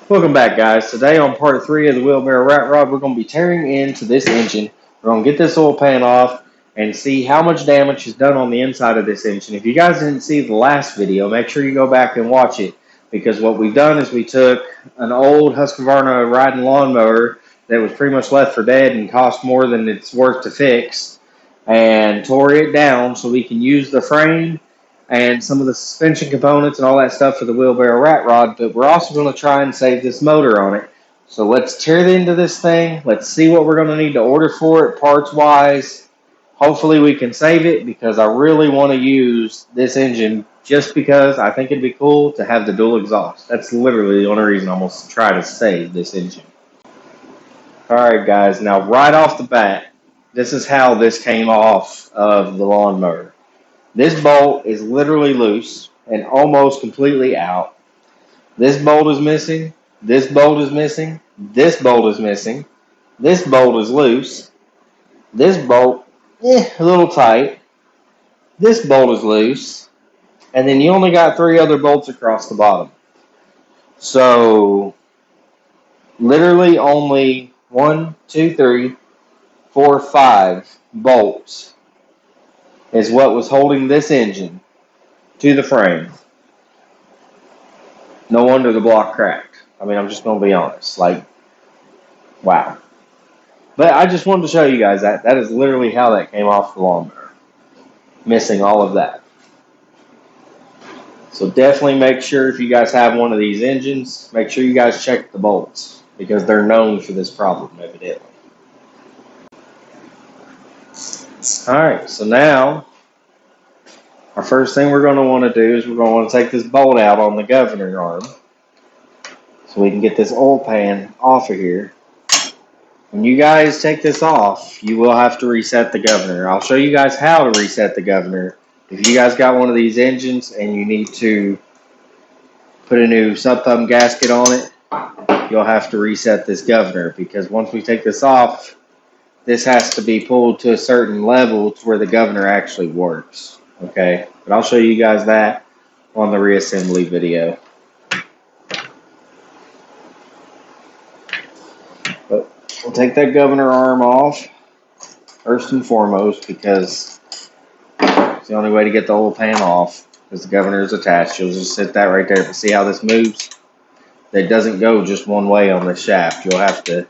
Welcome back, guys. Today on part 3 of the Wheelbarrow Rat Rod, we're going to be tearing into this engine. We're going to get this oil pan off and see how much damage is done on the inside of this engine. If you guys didn't see the last video, make sure you go back and watch it, because what we've done is we took an old Husqvarna riding lawnmower that was pretty much left for dead and cost more than it's worth to fix, and tore it down so we can use the frame and some of the suspension components and all that stuff for the Wheelbarrow Rat Rod, but we're also going to try and save this motor on it. So let's tear into this thing. Let's see what we're going to need to order for it parts-wise. Hopefully we can save it, because I really want to use this engine just because I think it'd be cool to have the dual exhaust. That's literally the only reason I'm going to try to save this engine. Alright guys, now right off the bat, this is how this came off of the lawnmower. This bolt is literally loose and almost completely out. This bolt is missing. This bolt is missing. This bolt is missing. This bolt is loose. This bolt, a little tight. This bolt is loose. And then you only got 3 other bolts across the bottom. So, literally only 1, 2, 3, 4, 5 bolts is what was holding this engine to the frame. No wonder the block cracked. I mean, I'm just going to be honest. Like, wow. But I just wanted to show you guys that. That is literally how that came off the lawnmower. Missing all of that. So definitely make sure, if you guys have one of these engines, make sure you guys check the bolts, because they're known for this problem, evidently. Alright, so now our first thing we're going to want to do is we're going to want to take this bolt out on the governor arm, so we can get this oil pan off of here. When you guys take this off, you will have to reset the governor. I'll show you guys how to reset the governor. If you guys got one of these engines and you need to put a new sub-thumb gasket on it, you'll have to reset this governor, because once we take this off, this has to be pulled to a certain level to where the governor actually works. Okay, but I'll show you guys that on the reassembly video. But we'll take that governor arm off first and foremost, because it's the only way to get the oil pan off, because the governor is attached. You'll just sit that right there. But see how this moves? It doesn't go just one way on the shaft. You'll have to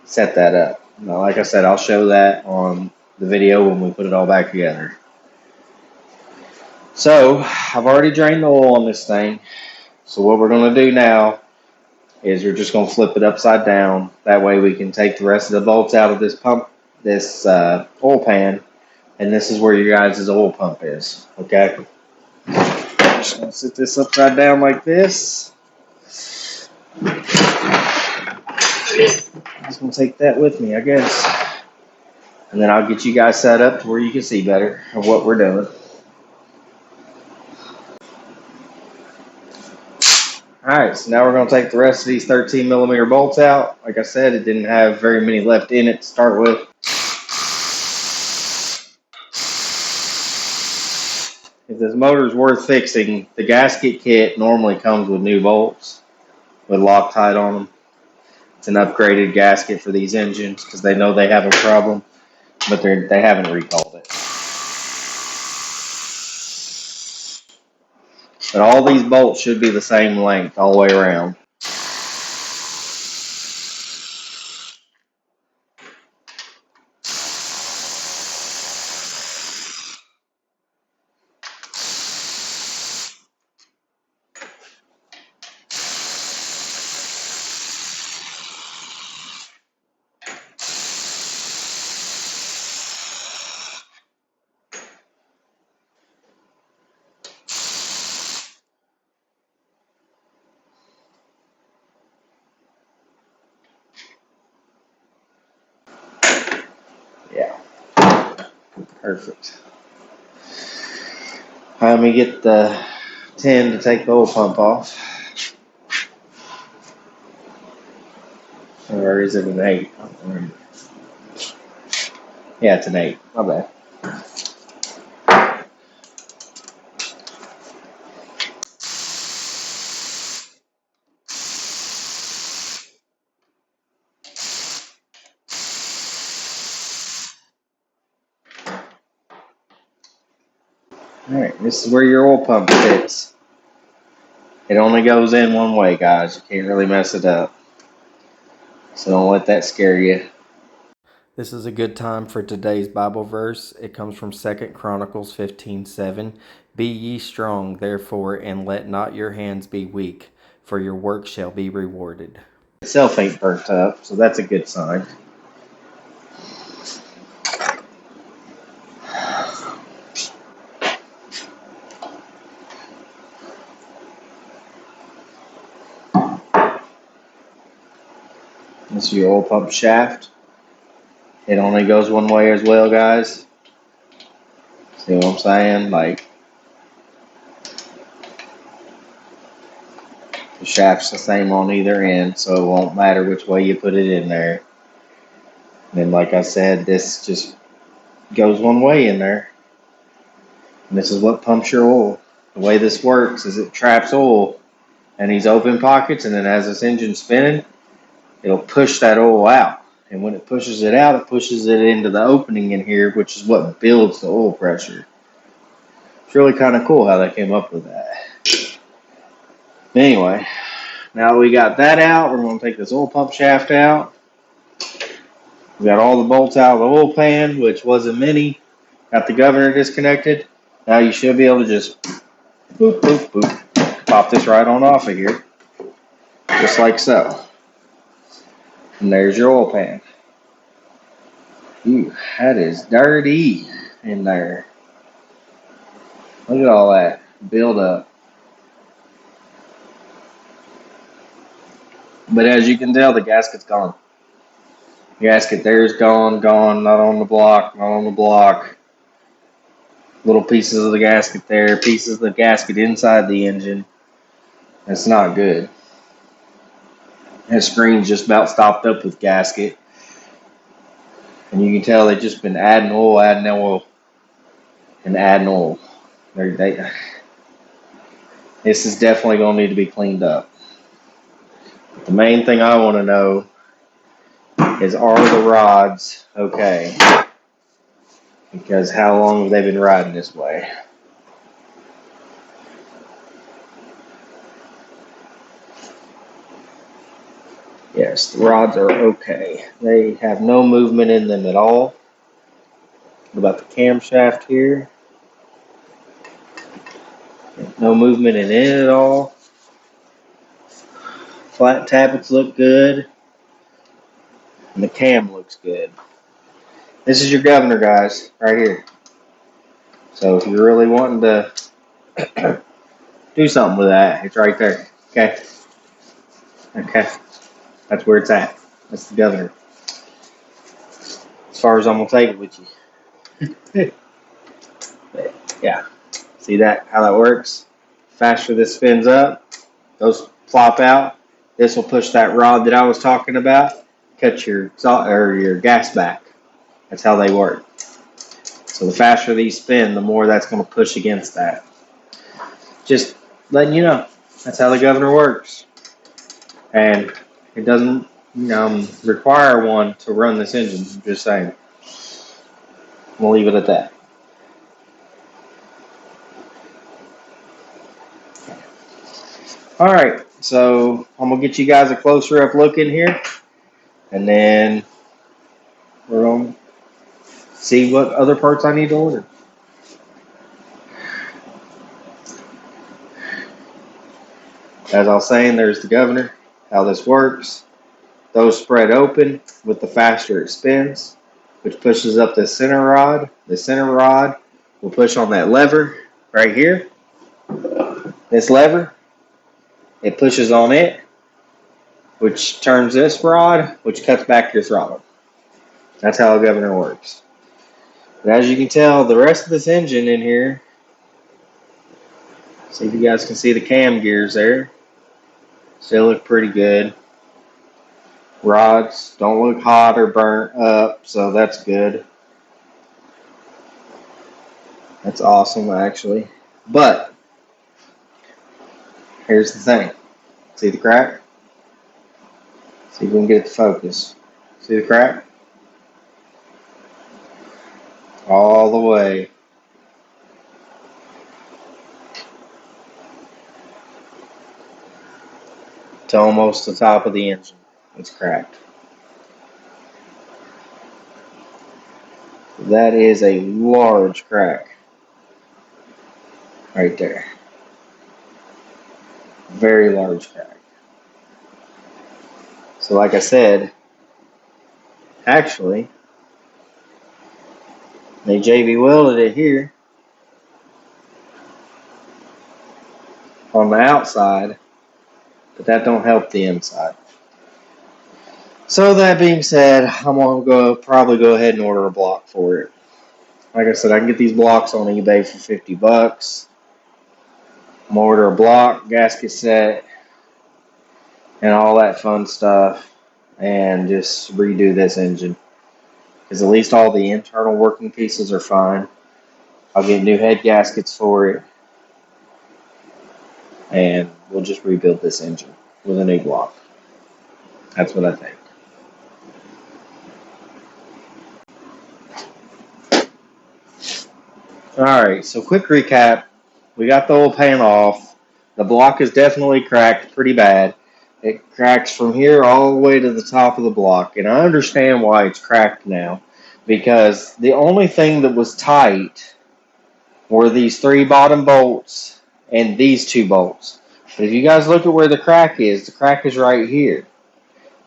set that up. Now, like I said, I'll show that on the video when we put it all back together. So, I've already drained the oil on this thing. So what we're going to do now is we're just going to flip it upside down. That way we can take the rest of the bolts out of this pump, this oil pan, and this is where your guys' oil pump is. Okay? Just going to sit this upside down like this. I'm just going to take that with me, I guess. And then I'll get you guys set up to where you can see better of what we're doing. Alright, so now we're going to take the rest of these 13mm bolts out. Like I said, it didn't have very many left in it to start with. If this motor is worth fixing, the gasket kit normally comes with new bolts with Loctite on them. It's an upgraded gasket for these engines because they know they have a problem, but they haven't recalled it. But all these bolts should be the same length all the way around. Yeah, perfect. Let me get the 10 to take the oil pump off. Or is it an 8? Yeah, it's an 8. My bad. Alright, this is where your oil pump fits. It only goes in one way, guys. You can't really mess it up. So don't let that scare you. This is a good time for today's Bible verse. It comes from 2 Chronicles 15:7. Be ye strong, therefore, and let not your hands be weak, for your work shall be rewarded. Itself ain't burnt up, so that's a good sign. This is your oil pump shaft. It only goes one way as well, guys. See what I'm saying? Like, the shaft's the same on either end, so it won't matter which way you put it in there. And then, like I said, this just goes one way in there. And this is what pumps your oil. The way this works is it traps oil in these open pockets, and then as this engine's spinning, it'll push that oil out. And when it pushes it out, it pushes it into the opening in here, which is what builds the oil pressure. It's really kind of cool how they came up with that. Anyway, now that we got that out, we're going to take this oil pump shaft out. We got all the bolts out of the oil pan, which wasn't many. Got the governor disconnected. Now you should be able to just boop, boop, boop, pop this right on off of here. Just like so. And there's your oil pan. Ooh, that is dirty in there. Look at all that build up. But as you can tell, the gasket's gone. The gasket there's gone, not on the block, not on the block. Little pieces of the gasket there, pieces of the gasket inside the engine. That's not good. That screen's just about stopped up with gasket. And you can tell they've just been adding oil, and adding oil. This is definitely going to need to be cleaned up. But the main thing I want to know is, are the rods okay? Because how long have they been riding this way? Yes, the rods are okay. They have no movement in them at all. What about the camshaft here? No movement in it at all. Flat tappets look good. And the cam looks good. This is your governor, guys, right here. So if you're really wanting to do something with that, it's right there. Okay? Okay. That's where it's at. That's the governor. As far as I'm going to take it with you. Yeah. See that? How that works? Faster this spins up, those plop out. This will push that rod that I was talking about, cut your gas back. That's how they work. So the faster these spin, the more that's going to push against that. Just letting you know, that's how the governor works. And it doesn't require one to run this engine. I'm just saying. We'll leave it at that. All right, so I'm going to get you guys a closer up look in here. And then we're going to see what other parts I need to order. As I was saying, there's the governor, how this works. Those spread open with the faster it spins, which pushes up the center rod. The center rod will push on that lever right here. This lever, it pushes on it, which turns this rod, which cuts back your throttle. That's how a governor works. But as you can tell, the rest of this engine in here, see if you guys can see the cam gears there, still look pretty good. Rods don't look hot or burnt up, so that's good. That's awesome, actually. But here's the thing. See the crack? See if we can get it to focus. See the crack? All the way. to almost the top of the engine. It's cracked. That is a large crack right there. Very large crack. So like I said, actually, they JB welded it here on the outside, but that don't help the inside. So that being said, I'm gonna probably go ahead and order a block for it. Like I said, I can get these blocks on eBay for $50. I'm gonna order a block, gasket set, and all that fun stuff, and just redo this engine. Because at least all the internal working pieces are fine. I'll get new head gaskets for it, and we'll just rebuild this engine with a new block. That's what I think. Alright, so quick recap. We got the old pan off. The block is definitely cracked pretty bad. It cracks from here all the way to the top of the block. And I understand why it's cracked now. Because the only thing that was tight were these 3 bottom bolts and these 2 bolts. But if you guys look at where the crack is right here.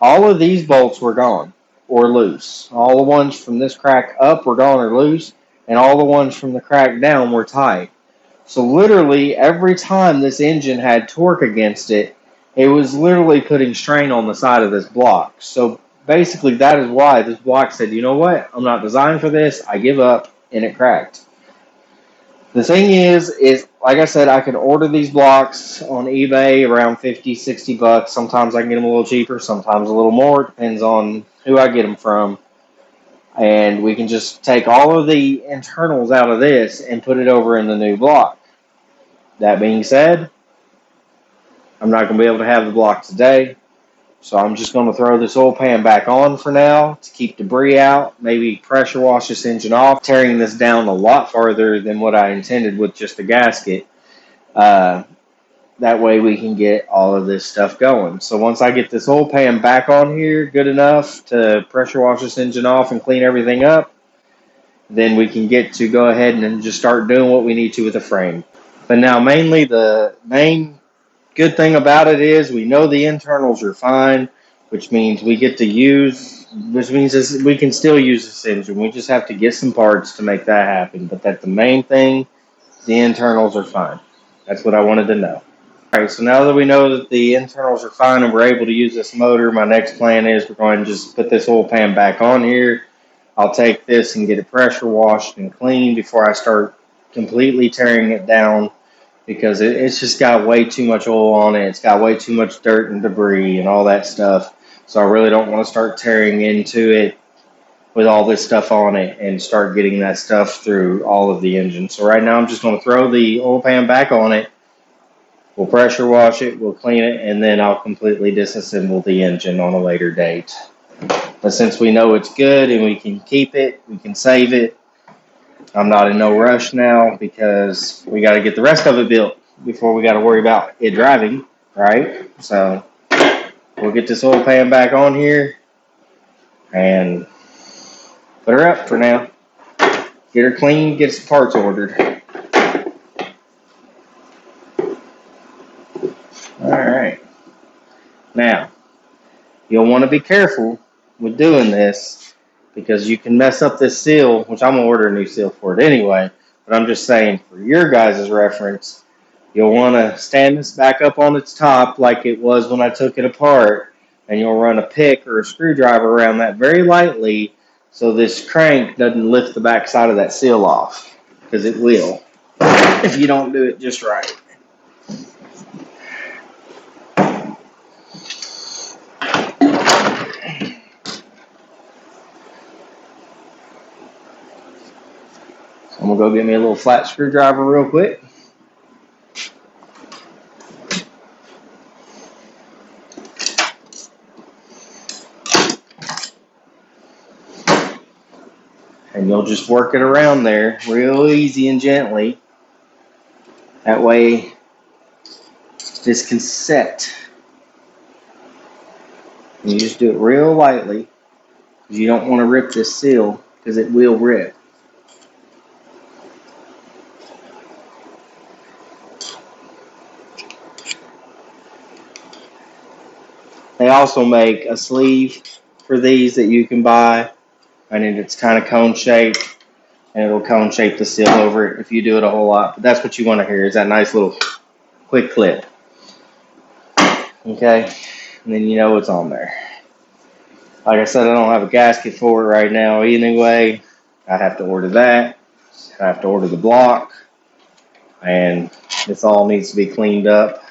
All of these bolts were gone or loose. All the ones from this crack up were gone or loose. And all the ones from the crack down were tight. So literally every time this engine had torque against it, it was literally putting strain on the side of this block. So basically that is why this block said, you know what, I'm not designed for this, I give up, and it cracked. The thing is like I said, I can order these blocks on eBay around $50, $60. Sometimes I can get them a little cheaper, sometimes a little more. It depends on who I get them from. And we can just take all of the internals out of this and put it over in the new block. That being said, I'm not going to be able to have the block today. So I'm just going to throw this oil pan back on for now to keep debris out. Maybe pressure wash this engine off, tearing this down a lot farther than what I intended with just a gasket. That way we can get all of this stuff going. So once I get this oil pan back on here good enough to pressure wash this engine off and clean everything up, then we can get to go ahead and just start doing what we need to with the frame. But now mainly the main good thing about it is we know the internals are fine, which means we get to use, which means we can still use this engine. We just have to get some parts to make that happen. But that's the main thing, the internals are fine. That's what I wanted to know. All right, so now that we know that the internals are fine and we're able to use this motor, my next plan is we're going to just put this oil pan back on here. I'll take this and get it pressure washed and cleaned before I start completely tearing it down, because it's just got way too much oil on it. It's got way too much dirt and debris and all that stuff. So I really don't want to start tearing into it with all this stuff on it and start getting that stuff through all of the engine. So right now I'm just going to throw the oil pan back on it. We'll pressure wash it, we'll clean it, and then I'll completely disassemble the engine on a later date. But since we know it's good and we can keep it, we can save it, I'm not in no rush now because we got to get the rest of it built before we got to worry about it driving, right? So we'll get this oil pan back on here and put her up for now. Get her clean, get some parts ordered. All right. Now, you'll want to be careful with doing this because you can mess up this seal, which I'm going to order a new seal for it anyway. But I'm just saying, for your guys' reference, you'll want to stand this back up on its top like it was when I took it apart, and you'll run a pick or a screwdriver around that very lightly so this crank doesn't lift the back side of that seal off, because it will if you don't do it just right. I'm going to go get me a little flat screwdriver real quick. And you'll just work it around there real easy and gently. That way this can set And you just do it real lightly because you don't want to rip this seal because it will rip. They also make a sleeve for these that you can buy, and it's kind of cone shaped, and it'll cone shape the seal over it if you do it a whole lot. But that's what you want to hear is that nice little quick clip. Okay, and then you know it's on there. Like I said, I don't have a gasket for it right now anyway. I have to order that. I have to order the block, and this all needs to be cleaned up.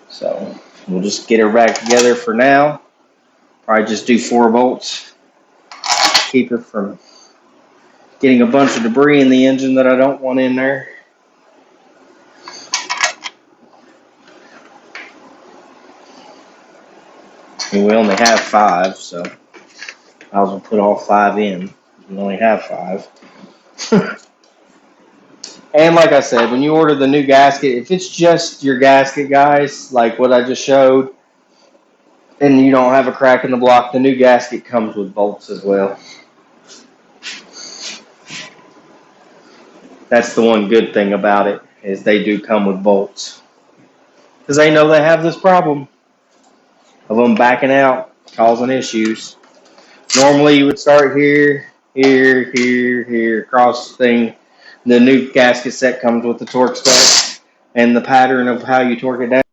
So we'll just get her back together for now. Probably just do 4 bolts. Keep her from getting a bunch of debris in the engine that I don't want in there. And we only have 5, so I will put all 5 in. We only have 5. And like I said, when you order the new gasket, if it's just your gasket, guys, like what I just showed, and you don't have a crack in the block, the new gasket comes with bolts as well. That's the one good thing about it, is they do come with bolts. Because they know they have this problem of them backing out, causing issues. Normally you would start here, across the thing. The new gasket set comes with the torque stud and the pattern of how you torque it down.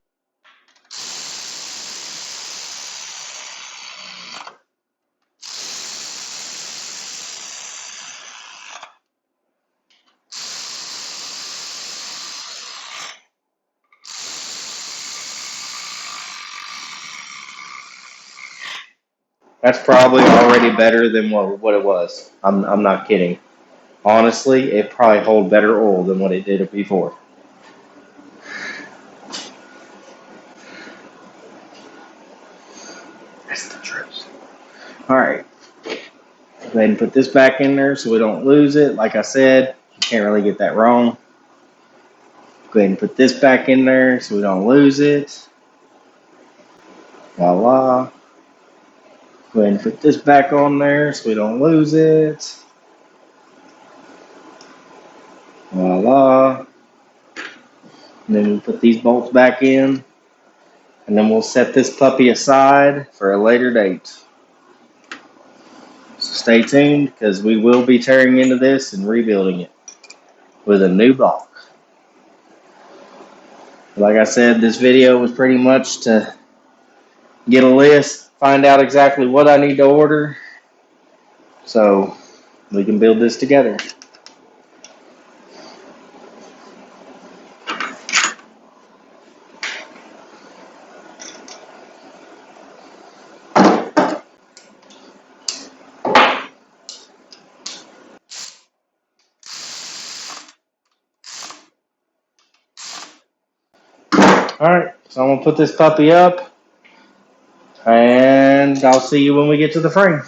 That's probably already better than what it was. I'm not kidding. Honestly, it probably hold better oil than what it did before. That's the truth. All right. Go ahead and put this back in there so we don't lose it. Like I said, you can't really get that wrong. Go ahead and put this back in there so we don't lose it. Voila. Go ahead and put this back on there so we don't lose it. Voila. And then we put these bolts back in. And then we'll set this puppy aside for a later date. So stay tuned because we will be tearing into this and rebuilding it with a new block. Like I said, this video was pretty much to get a list, find out exactly what I need to order so we can build this together. Alright, so I'm going to put this puppy up, and I'll see you when we get to the frame.